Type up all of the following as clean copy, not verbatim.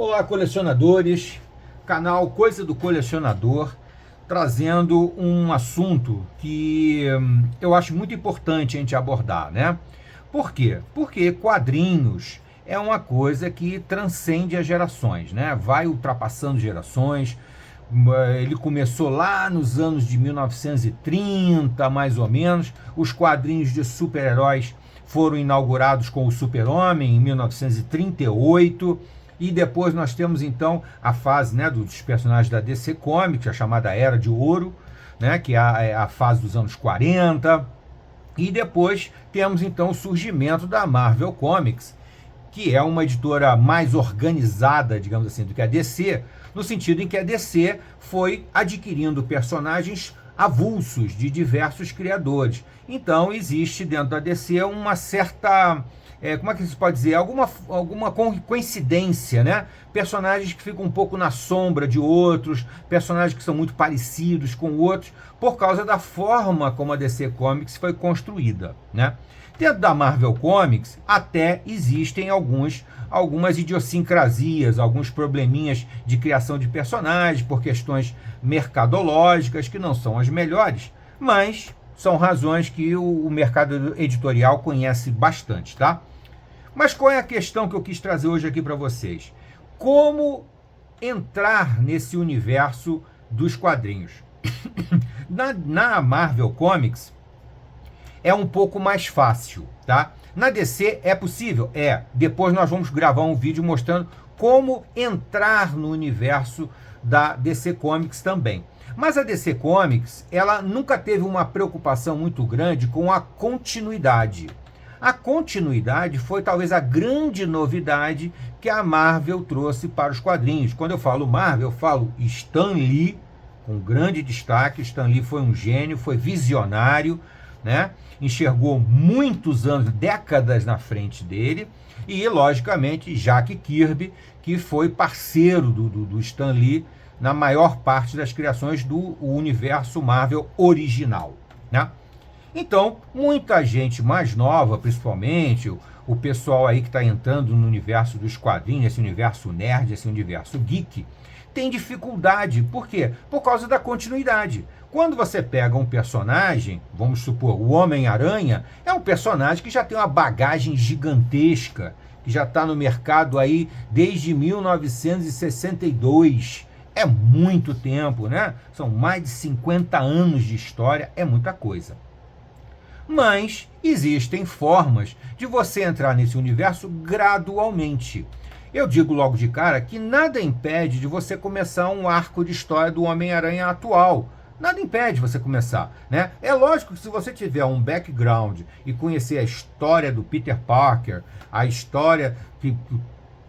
Olá, colecionadores, canal Coisa do Colecionador, trazendo um assunto que eu acho muito importante a gente abordar, né? Por quê? Porque quadrinhos é uma coisa que transcende as gerações, né? Vai ultrapassando gerações. Ele começou lá nos anos de 1930, mais ou menos. Os quadrinhos de super-heróis foram inaugurados com o Super-Homem em 1938. E depois nós temos então a fase, né, dos personagens da DC Comics, a chamada Era de Ouro, né, que é a fase dos anos 40. E depois temos então o surgimento da Marvel Comics, que é uma editora mais organizada, digamos assim, do que a DC, no sentido em que a DC foi adquirindo personagens avulsos de diversos criadores. Então existe dentro da DC uma certa, como é que se pode dizer, alguma coincidência, né? Personagens que ficam um pouco na sombra de outros, personagens que são muito parecidos com outros, por causa da forma como a DC Comics foi construída, né? Dentro da Marvel Comics até existem algumas idiosincrasias, alguns probleminhas de criação de personagens por questões mercadológicas que não são as melhores, mas são razões que o mercado editorial conhece bastante, tá? Mas qual é a questão que eu quis trazer hoje aqui para vocês? Como entrar nesse universo dos quadrinhos? Na Marvel Comics é um pouco mais fácil, tá? Na DC é possível? É. Depois nós vamos gravar um vídeo mostrando como entrar no universo da DC Comics também. Mas a DC Comics, ela nunca teve uma preocupação muito grande com a continuidade. A continuidade foi talvez a grande novidade que a Marvel trouxe para os quadrinhos. Quando eu falo Marvel, eu falo Stan Lee, com grande destaque. Stan Lee foi um gênio, foi visionário, né? Enxergou muitos anos, décadas na frente dele, e logicamente Jack Kirby, que foi parceiro do Stan Lee na maior parte das criações do universo Marvel original, né? Então, muita gente mais nova, principalmente o pessoal aí que está entrando no universo dos quadrinhos, esse universo nerd, esse universo geek, tem dificuldade. Por quê? Por causa da continuidade. Quando você pega um personagem, vamos supor, o Homem-Aranha, é um personagem que já tem uma bagagem gigantesca, que já está no mercado aí desde 1962. É muito tempo, né? São mais de 50 anos de história, é muita coisa. Mas existem formas de você entrar nesse universo gradualmente. Eu digo logo de cara que nada impede de você começar um arco de história do Homem-Aranha atual. Nada impede você começar, né? É lógico que se você tiver um background e conhecer a história do Peter Parker, a história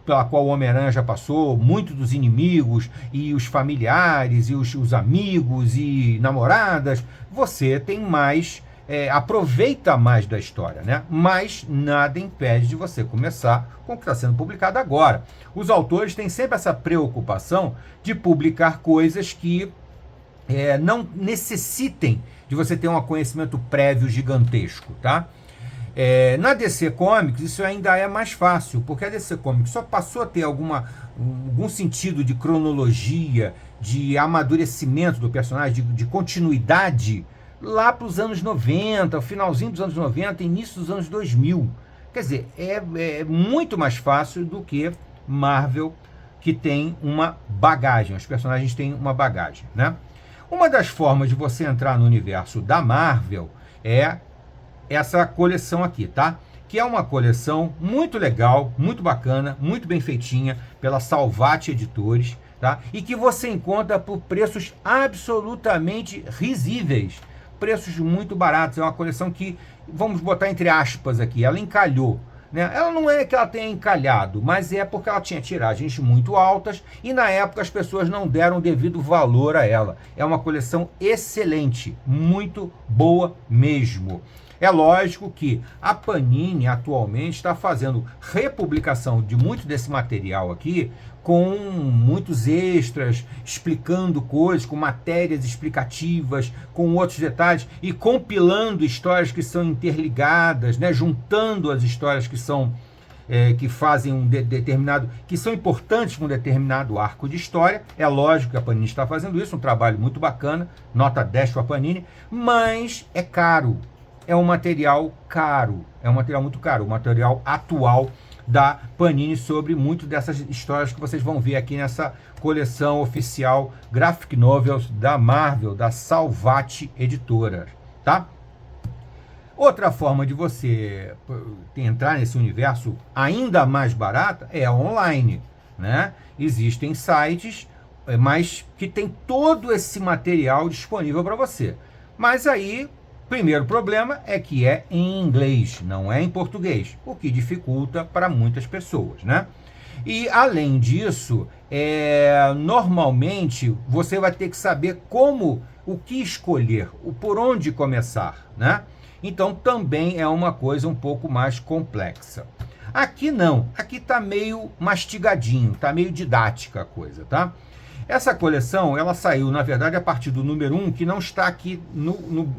pela qual o Homem-Aranha já passou, muitos dos inimigos e os familiares e os amigos e namoradas, você tem mais... aproveita mais da história, né? Mas nada impede de você começar com o que está sendo publicado agora. Os autores têm sempre essa preocupação de publicar coisas que não necessitem de você ter um conhecimento prévio gigantesco, tá? Na DC Comics isso ainda é mais fácil, porque a DC Comics só passou a ter algum sentido de cronologia, de amadurecimento do personagem, de continuidade, lá para os anos 90, finalzinho dos anos 90, início dos anos 2000. Quer dizer, é muito mais fácil do que Marvel, que tem uma bagagem, os personagens têm uma bagagem, né? Uma das formas de você entrar no universo da Marvel é essa coleção aqui, tá? Que é uma coleção muito legal, muito bacana, muito bem feitinha, pela Salvat Editores, tá? E que você encontra por preços absolutamente risíveis. Preços muito baratos. É uma coleção que, vamos botar entre aspas aqui, ela encalhou, né? Ela não é que ela tenha encalhado, mas é porque ela tinha tiragens muito altas e na época as pessoas não deram devido valor a ela. É uma coleção excelente, muito boa mesmo. É lógico que a Panini atualmente está fazendo republicação de muito desse material aqui, com muitos extras, explicando coisas, com matérias explicativas, com outros detalhes, e compilando histórias que são interligadas, né? Juntando as histórias que são que fazem um determinado, que são importantes para um determinado arco de história. É lógico que a Panini está fazendo isso, um trabalho muito bacana, nota 10 para a Panini, mas é caro, é um material caro, é um material muito caro, o material atual da Panini sobre muito dessas histórias que vocês vão ver aqui nessa coleção oficial Graphic Novels da Marvel, da Salvat Editora, tá? Outra forma de você entrar nesse universo ainda mais barata é online, né? Existem sites, mas que tem todo esse material disponível para você. Mas aí, primeiro problema é que é em inglês, não é em português, o que dificulta para muitas pessoas, né? E além disso, normalmente você vai ter que saber o que escolher, por onde começar, né? Então também é uma coisa um pouco mais complexa. Aqui não, aqui tá meio mastigadinho, tá meio didática a coisa, tá? Essa coleção, ela saiu, na verdade, a partir do número 1, que não está aqui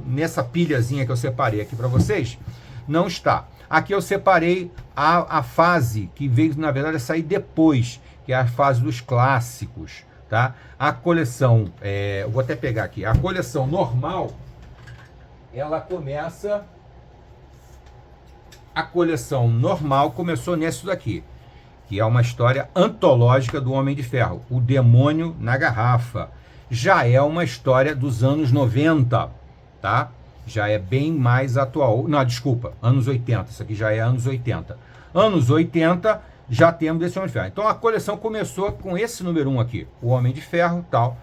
nessa pilhazinha que eu separei aqui para vocês, não está. Aqui eu separei a fase que veio, na verdade, a sair depois, que é a fase dos clássicos, tá? A coleção, eu vou até pegar aqui, a coleção normal, ela começa, a coleção normal começou nisso daqui, que é uma história antológica do Homem de Ferro, O Demônio na Garrafa. Já é uma história dos anos 90, tá? Já é bem mais atual. Não, desculpa, anos 80, isso aqui já é anos 80. Anos 80, já temos esse Homem de Ferro. Então a coleção começou com esse número 1 aqui, O Homem de Ferro, tal.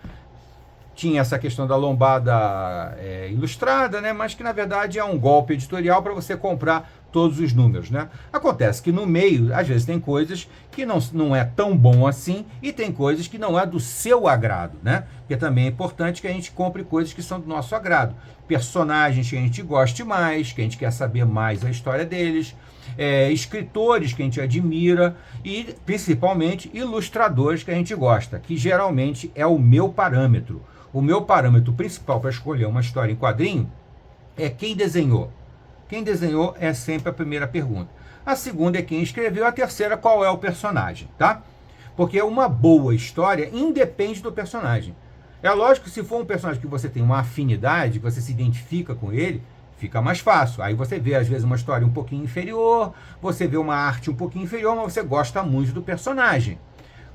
Tinha essa questão da lombada ilustrada, né? Mas que na verdade é um golpe editorial para você comprar todos os números, né? Acontece que no meio, às vezes tem coisas que não é tão bom assim e tem coisas que não é do seu agrado, né? Porque também é importante que a gente compre coisas que são do nosso agrado. Personagens que a gente goste mais, que a gente quer saber mais a história deles, escritores que a gente admira e principalmente ilustradores que a gente gosta, que geralmente é o meu parâmetro. O meu parâmetro principal para escolher uma história em quadrinho é quem desenhou. Quem desenhou é sempre a primeira pergunta. A segunda é quem escreveu. A terceira, qual é o personagem, tá? Porque uma boa história independe do personagem. É lógico que se for um personagem que você tem uma afinidade, que você se identifica com ele, fica mais fácil. Aí você vê, às vezes, uma história um pouquinho inferior, você vê uma arte um pouquinho inferior, mas você gosta muito do personagem.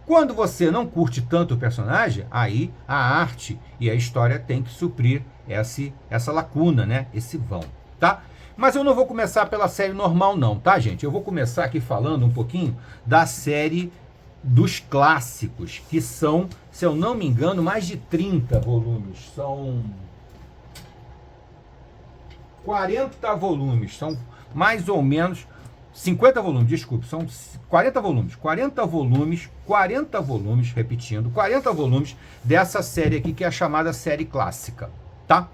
Quando você não curte tanto o personagem, aí a arte e a história tem que suprir essa lacuna, né? Esse vão, tá? Mas eu não vou começar pela série normal não, tá, gente? Eu vou começar aqui falando um pouquinho da série dos clássicos, que são, se eu não me engano, mais de 30 volumes. São 40 volumes, são mais ou menos 50 volumes, desculpe, são 40 volumes, 40 volumes, repetindo, 40 volumes dessa série aqui, que é a chamada série clássica, tá?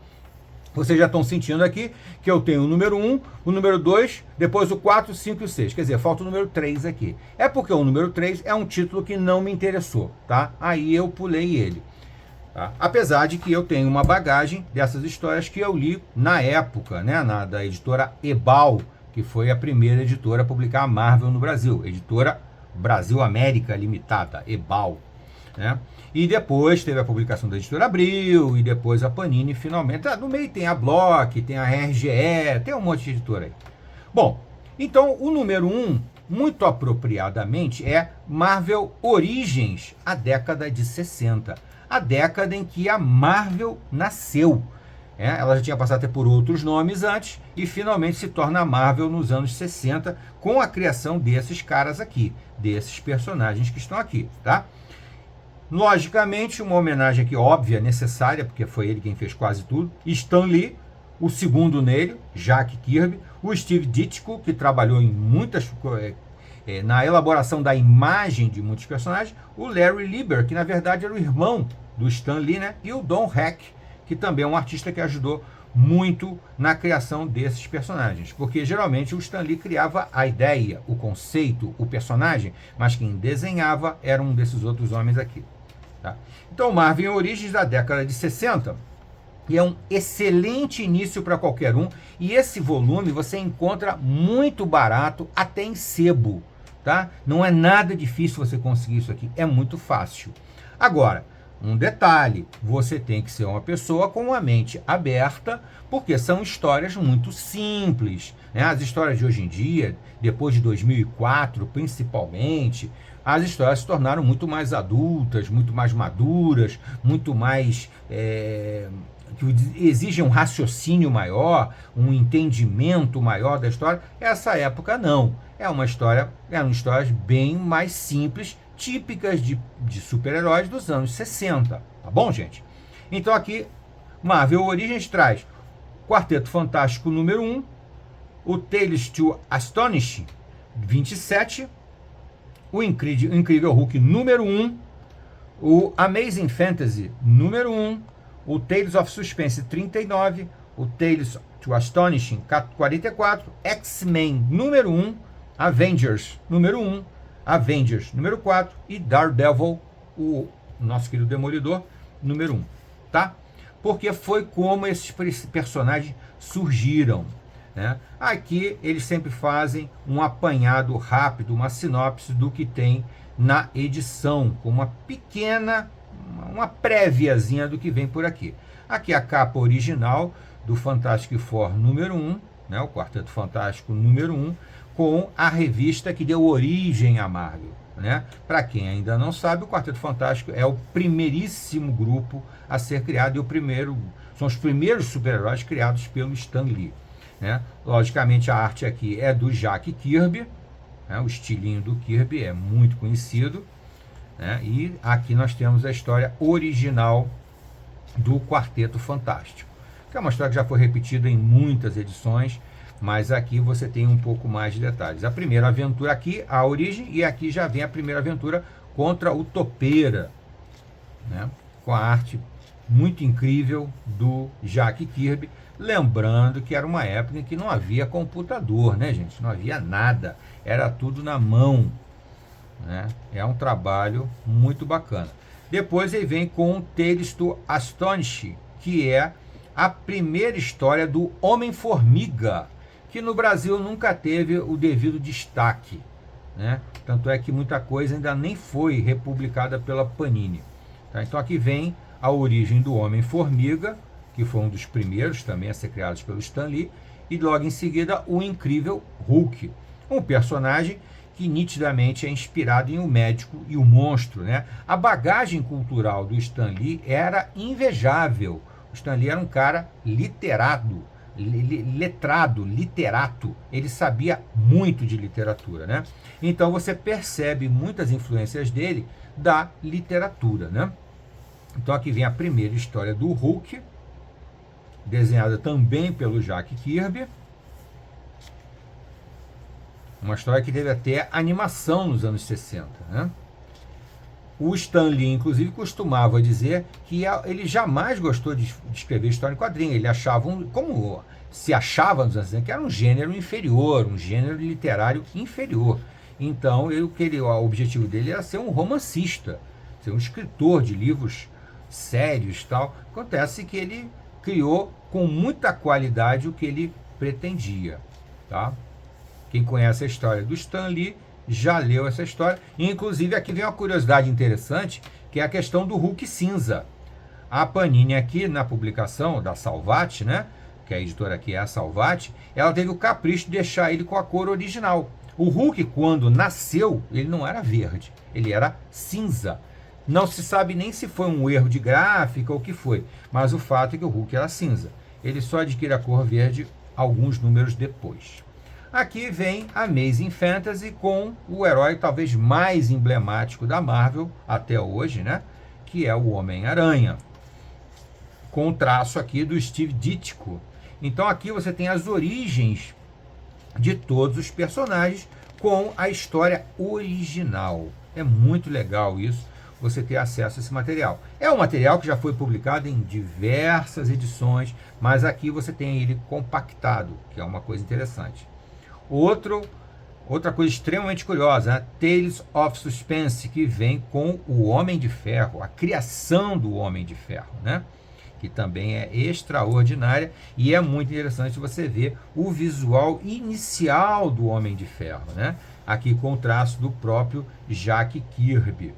Vocês já estão sentindo aqui que eu tenho o número 1, o número 2, depois o 4, 5 e o 6. Quer dizer, falta o número 3 aqui. É porque o número 3 é um título que não me interessou, tá? Aí eu pulei ele. Tá? Apesar de que eu tenho uma bagagem dessas histórias que eu li na época, né? Da editora Ebal, que foi a primeira editora a publicar a Marvel no Brasil. Editora Brasil América Limitada, Ebal, né? E depois teve a publicação da editora Abril, e depois a Panini finalmente. No meio tem a Block, tem a RGE, tem um monte de editora aí. Bom, então o número 1, muito apropriadamente, é Marvel Origins, a década de 60. A década em que a Marvel nasceu. Ela já tinha passado até por outros nomes antes e finalmente se torna a Marvel nos anos 60 com a criação desses caras aqui, desses personagens que estão aqui, tá? Logicamente, uma homenagem aqui óbvia, necessária, porque foi ele quem fez quase tudo. Stan Lee, o segundo nele, Jack Kirby, o Steve Ditko, que trabalhou em muitas na elaboração da imagem de muitos personagens, o Larry Lieber, que na verdade era o irmão do Stan Lee, né? E o Don Heck, que também é um artista que ajudou muito na criação desses personagens, porque geralmente o Stan Lee criava a ideia, o conceito, o personagem, mas quem desenhava era um desses outros homens aqui. Tá? Então, Marvel Origins da década de 60, e é um excelente início para qualquer um, e esse volume você encontra muito barato, até em sebo, tá? Não é nada difícil você conseguir isso aqui, é muito fácil. Agora, um detalhe, você tem que ser uma pessoa com uma mente aberta, porque são histórias muito simples, né? As histórias de hoje em dia, depois de 2004 principalmente, as histórias se tornaram muito mais adultas, muito mais maduras, muito mais que exigem um raciocínio maior, um entendimento maior da história. Essa época não. Eram histórias bem mais simples, típicas de super-heróis dos anos 60. Tá bom, gente? Então aqui, Marvel Origins traz Quarteto Fantástico número 1, o Tales to Astonish 27, o Incrível Hulk número 1, o Amazing Fantasy número 1, o Tales of Suspense 39, o Tales to Astonishing 44, X-Men número 1, Avengers número 1, Avengers número 4 e Daredevil, o nosso querido Demolidor, número 1, tá? Porque foi como esses personagens surgiram, né? Aqui eles sempre fazem um apanhado rápido, uma sinopse do que tem na edição, com uma préviazinha do que vem por aqui. Aqui a capa original do Fantastic Four número 1, né, o Quarteto Fantástico número 1, com a revista que deu origem à Marvel, né? Para quem ainda não sabe, o Quarteto Fantástico é o primeiríssimo grupo a ser criado e são os primeiros super-heróis criados pelo Stan Lee, né? Logicamente a arte aqui é do Jack Kirby, né? O estilinho do Kirby é muito conhecido, né? E aqui nós temos a história original do Quarteto Fantástico, que é uma história que já foi repetida em muitas edições, mas aqui você tem um pouco mais de detalhes. A primeira aventura aqui, a origem, e aqui já vem a primeira aventura contra o Topeira, né? Com a arte muito incrível do Jack Kirby, lembrando que era uma época em que não havia computador, né, gente? Não havia nada, era tudo na mão, né? É um trabalho muito bacana. Depois ele vem com Tales to Astonish, que é a primeira história do Homem-Formiga, que no Brasil nunca teve o devido destaque, né? Tanto é que muita coisa ainda nem foi republicada pela Panini, tá? Então aqui vem a origem do Homem-Formiga, que foi um dos primeiros também a ser criados pelo Stan Lee, e logo em seguida o Incrível Hulk, um personagem que nitidamente é inspirado em O Médico e o Monstro, né? A bagagem cultural do Stan Lee era invejável. O Stan Lee era um cara literato, ele sabia muito de literatura, né? Então você percebe muitas influências dele da literatura, né? Então aqui vem a primeira história do Hulk, desenhada também pelo Jack Kirby, uma história que teve até animação nos anos 60, né? O Stan Lee, inclusive, costumava dizer que ele jamais gostou de escrever história em quadrinho. Ele achava, como se achava nos anos 60, que era um gênero inferior, um gênero literário inferior. Então, o objetivo dele era ser um romancista, ser um escritor de livros sérios e tal. Acontece que ele criou com muita qualidade o que ele pretendia, tá? Quem conhece a história do Stan Lee já leu essa história. Inclusive, aqui vem uma curiosidade interessante, que é a questão do Hulk cinza. A Panini aqui, na publicação da Salvat, né, que a editora aqui é a Salvat, ela teve o capricho de deixar ele com a cor original. O Hulk, quando nasceu, ele não era verde, ele era cinza. Não se sabe nem se foi um erro de gráfica ou o que foi, mas o fato é que o Hulk era cinza. Ele só adquire a cor verde alguns números depois. Aqui vem Amazing Fantasy com o herói talvez mais emblemático da Marvel até hoje, né? Que é o Homem-Aranha, com o traço aqui do Steve Ditko. Então aqui você tem as origens de todos os personagens com a história original. É muito legal isso, você ter acesso a esse material. É um material que já foi publicado em diversas edições, mas aqui você tem ele compactado, que é uma coisa interessante. Outra coisa extremamente curiosa, né? Tales of Suspense, que vem com o Homem de Ferro, a criação do Homem de Ferro, né? Que também é extraordinária e é muito interessante você ver o visual inicial do Homem de Ferro, né? aqui com o traço do próprio Jack Kirby.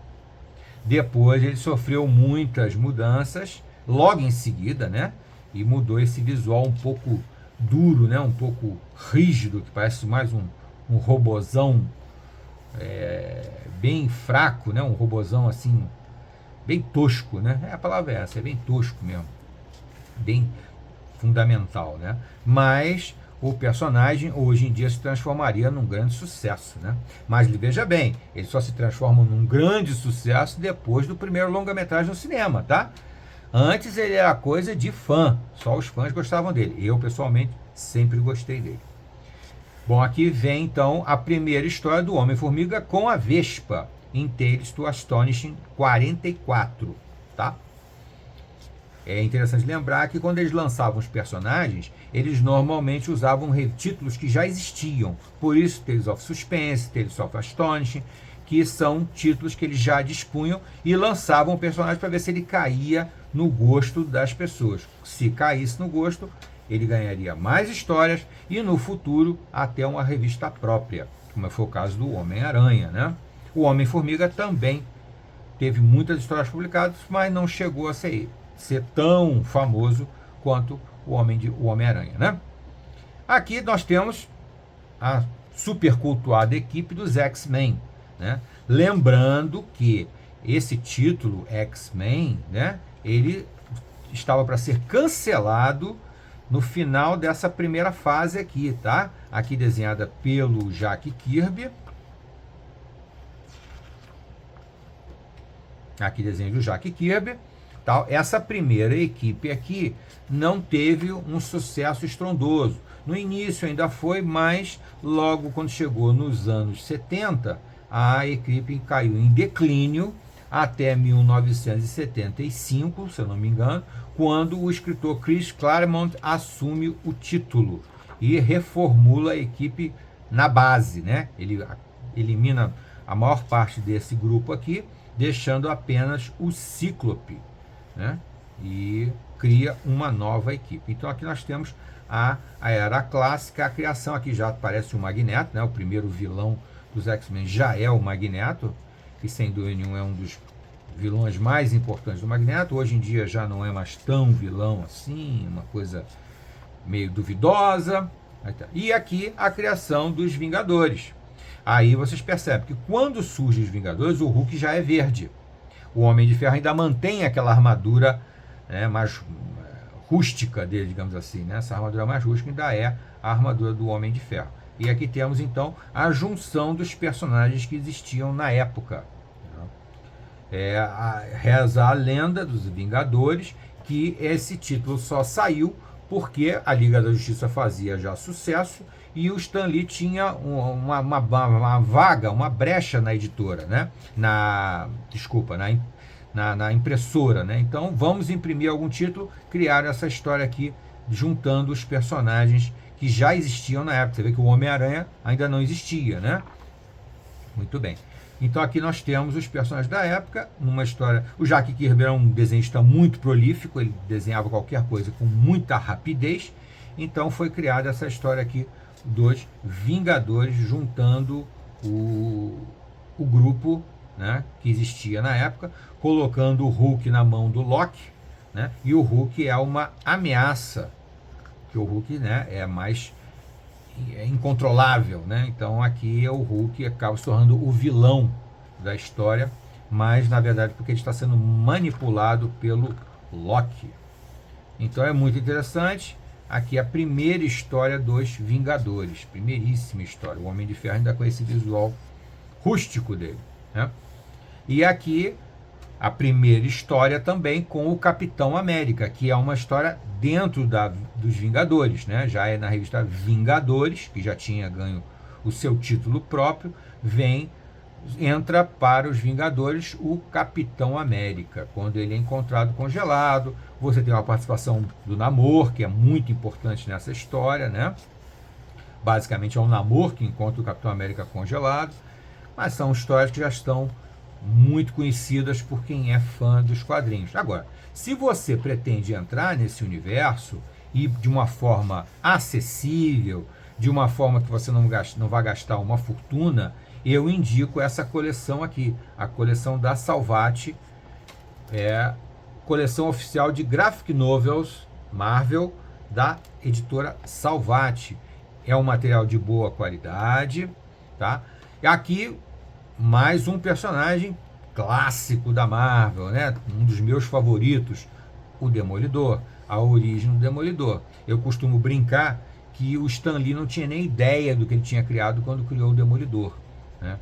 Depois ele sofreu muitas mudanças, logo em seguida, né? E mudou esse visual um pouco duro, né? Um pouco rígido, que parece mais um robozão bem fraco, né? Um robozão assim, bem tosco, né? A palavra é essa, é bem tosco mesmo. Bem fundamental, né? Mas o personagem hoje em dia se transformaria num grande sucesso, né? Mas veja bem, ele só se transforma num grande sucesso depois do primeiro longa-metragem no cinema, tá? Antes ele era coisa de fã, só os fãs gostavam dele. Eu, pessoalmente, sempre gostei dele. Bom, aqui vem então a primeira história do Homem-Formiga com a Vespa, em Tales to Astonishing 44, tá? É interessante lembrar que quando eles lançavam os personagens, eles normalmente usavam títulos que já existiam. Por isso, Tales of Suspense, Tales of Astonishing, que são títulos que eles já dispunham e lançavam o personagem para ver se ele caía no gosto das pessoas. Se caísse no gosto, ele ganharia mais histórias e no futuro até uma revista própria, como foi o caso do Homem-Aranha, né? O Homem-Formiga também teve muitas histórias publicadas, mas não chegou a ser tão famoso quanto o Homem-Aranha, né? Aqui nós temos a super cultuada equipe dos X-Men, né? Lembrando que esse título X-Men, né, ele estava para ser cancelado no final dessa primeira fase aqui, tá? Aqui desenhada pelo Jack Kirby. Aqui desenho do Jack Kirby. Tal. Essa primeira equipe aqui não teve um sucesso estrondoso. No início ainda foi, mas logo quando chegou nos anos 70, a equipe caiu em declínio até 1975, se eu não me engano, quando o escritor Chris Claremont assume o título e reformula a equipe na base, né? Ele elimina a maior parte desse grupo aqui, deixando apenas o Cíclope, né? E cria uma nova equipe. Então aqui nós temos a era clássica, a criação. Aqui já aparece o Magneto, né? O primeiro vilão dos X-Men já é o Magneto, que sem dúvida nenhuma é um dos vilões mais importantes do Magneto. Hoje em dia já não é mais tão vilão assim, uma coisa meio duvidosa. E aqui a criação dos Vingadores. Aí vocês percebem que quando surgem os Vingadores, o Hulk já é verde. O Homem de Ferro ainda mantém aquela armadura, né, mais rústica dele, digamos assim, né? Essa armadura mais rústica ainda é a armadura do Homem de Ferro. E aqui temos então a junção dos personagens que existiam na época. Reza a lenda dos Vingadores que esse título só saiu porque a Liga da Justiça fazia já sucesso e o Stan Lee tinha uma vaga, uma brecha na editora, né? Na impressora, né? Então vamos imprimir algum título, criar essa história aqui, juntando os personagens que já existiam na época. Você vê que o Homem-Aranha ainda não existia, né? Muito bem. Então aqui nós temos os personagens da época, numa história. O Jack Kirby era um desenhista muito prolífico, ele desenhava qualquer coisa com muita rapidez. Então foi criada essa história aqui dos Vingadores, juntando o grupo, né, que existia na época, colocando o Hulk na mão do Loki, né? E o Hulk é uma ameaça, que o Hulk, né, é mais incontrolável, né? Então aqui o Hulk acaba se tornando o vilão da história, mas na verdade porque ele está sendo manipulado pelo Loki. Então é muito interessante. Aqui a primeira história dos Vingadores, primeiríssima história. O Homem de Ferro ainda com esse visual rústico dele, né? E aqui a primeira história também com o Capitão América, que é uma história dentro dos Vingadores, né? Já é na revista Vingadores, que já tinha ganho o seu título próprio, entra para os Vingadores o Capitão América, quando ele é encontrado congelado. Você tem uma participação do Namor, que é muito importante nessa história, né? Basicamente é o Namor que encontra o Capitão América congelado, mas são histórias que já estão muito conhecidas por quem é fã dos quadrinhos. Agora, se você pretende entrar nesse universo e de uma forma acessível, de uma forma que você não vai gastar uma fortuna eu indico essa coleção aqui, a coleção da Salvat, coleção oficial de Graphic Novels Marvel da editora Salvat. É um material de boa qualidade, tá? E aqui mais um personagem clássico da Marvel, né? Um dos meus favoritos, o Demolidor, a origem do Demolidor. Eu costumo brincar que o Stan Lee não tinha nem ideia do que ele tinha criado quando criou o Demolidor, né?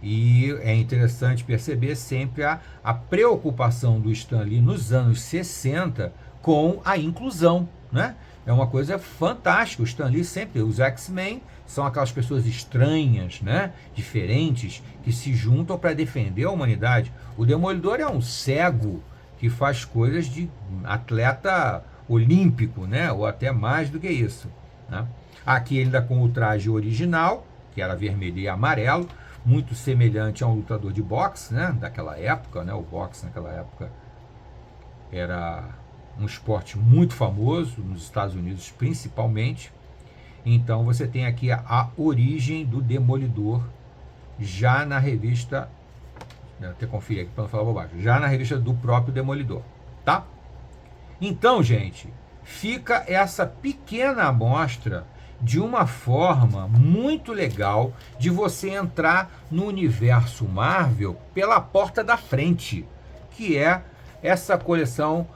E é interessante perceber sempre a preocupação do Stan Lee nos anos 60 com a inclusão, né? É uma coisa fantástica. O Stan Lee sempre, os X-Men são aquelas pessoas estranhas, né? Diferentes, que se juntam para defender a humanidade. O Demolidor é um cego que faz coisas de atleta olímpico, né? Ou até mais do que isso, né? Aqui ainda com o traje original, que era vermelho e amarelo, muito semelhante a um lutador de boxe, né? Daquela época, né? O boxe naquela época era um esporte muito famoso nos Estados Unidos, principalmente. Então você tem aqui a origem do Demolidor já na revista, até conferir aqui para não falar bobagem, já na revista do próprio Demolidor, tá? Então, gente, fica essa pequena amostra de uma forma muito legal de você entrar no universo Marvel pela porta da frente, que é essa coleção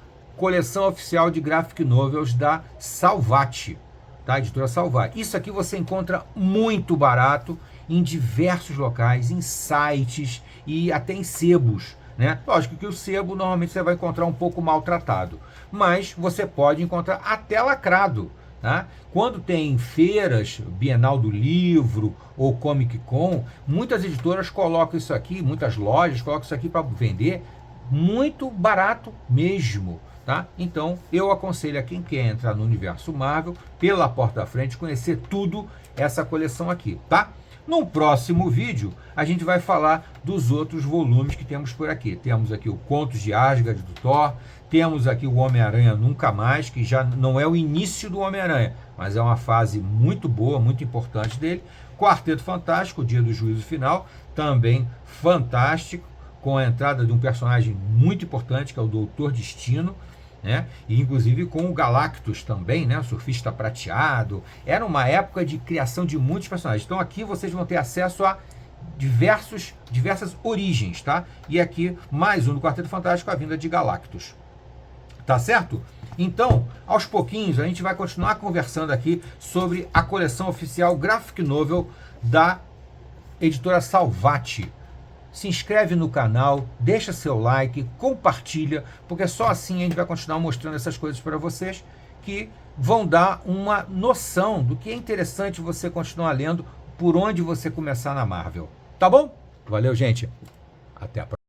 oficial de Graphic Novels da Salvat, da editora Salvat. Isso aqui você encontra muito barato em diversos locais, em sites e até em sebos, né? Lógico que o sebo normalmente você vai encontrar um pouco maltratado, mas você pode encontrar até lacrado, tá? Quando tem feiras, Bienal do Livro ou Comic Con, muitas editoras colocam isso aqui, muitas lojas colocam isso aqui para vender muito barato mesmo, tá? Então eu aconselho a quem quer entrar no universo Marvel pela porta da frente, conhecer tudo essa coleção aqui, tá? No próximo vídeo a gente vai falar dos outros volumes que temos por aqui. Temos aqui o Contos de Asgard do Thor, temos aqui o Homem-Aranha Nunca Mais, que já não é o início do Homem-Aranha, mas é uma fase muito boa, muito importante dele. Quarteto Fantástico, o Dia do Juízo Final, também fantástico, com a entrada de um personagem muito importante, que é o Doutor Destino, né? E inclusive com o Galactus também, né? O Surfista Prateado. Era uma época de criação de muitos personagens. Então aqui vocês vão ter acesso a diversas origens, tá? E aqui mais um do Quarteto Fantástico, a vinda de Galactus. Tá certo? Então, aos pouquinhos, a gente vai continuar conversando aqui sobre a coleção oficial Graphic Novel da editora Salvat. Se inscreve no canal, deixa seu like, compartilha, porque só assim a gente vai continuar mostrando essas coisas para vocês que vão dar uma noção do que é interessante você continuar lendo, por onde você começar na Marvel. Tá bom? Valeu, gente. Até a próxima.